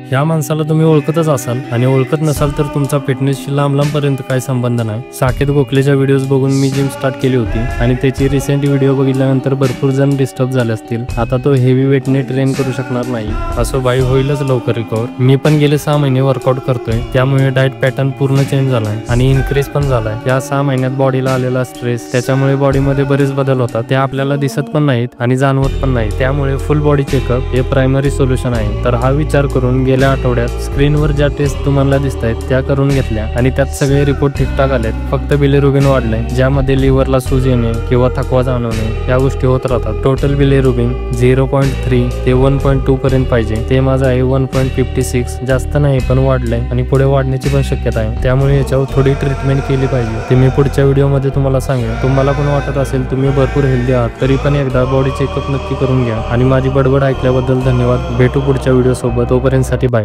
ह्या माणसाला तुम्ही ओळखतच असाल आणि ओळखत नसाल तर तुमचा फिटनेसशी लांब पर्यंत काय संबंध नाही। साकेत गोखलेच्या व्हिडिओज बघून मी जिम स्टार्ट केली होती आणि त्याची रिसेंट व्हिडिओ बघितल्यानंतर भरपूर जण डिस्टर्ब झाले असतील। आता तो हेवी वेटने ट्रेन करू शकणार नाही। असो भाई, होईलच लवकर रिकवर। मी पण गेले 6 महिने वर्कआउट करतोय, त्यामुळे डाएट पॅटर्न पूर्ण चेंज झालाय आणि इन्क्रीज पण झालाय। या 6 महिन्यात बॉडीला आलेला स्ट्रेस, त्याच्यामुळे बॉडीमध्ये बरेच बदल होतात, ते आपल्याला दिसत पण नाहीत आणि जाणवत पण नाही। त्यामुळे फुल बॉडी चेकअप हे प्रायमरी सोल्युशन आहे। तर हा विचार करून गेल्या आठवड्यात स्क्रीनवर ज्या टेस्ट तुम्हाला दिसत आहेत त्या करून घेतल्या आणि त्यात सगळे रिपोर्ट ठीकठाक आलेत। फक्त बिलिरुबिन वाढलंय, ज्यामध्ये लिव्हरला सूज येणे किंवा थकवा जाणवणे या गोष्टी होत राहतात। टोटल बिलिरुबिन 0.3 ते 1.2 पर्यंत पाहिजे, ते माझं आहे 1.56। जास्त नाही पण वाढलंय आणि पुढे वाढण्याची पण शक्यता आहे, त्यामुळे याच्यावर थोडी ट्रीटमेंट केली पाहिजे। ते मी पुढच्या व्हिडिओमध्ये तुम्हाला सांगेन। तुम्हाला पण वाटत असेल तुम्ही भरपूर हेल्दी आहात तरी पण एकदा बॉडी चेकअप नक्की करून घ्या। आणि माझी बडबड ऐकल्याबद्दल धन्यवाद। भेटू पुढच्या व्हिडिओ सोबत, तोपर्यंत साठी बाय।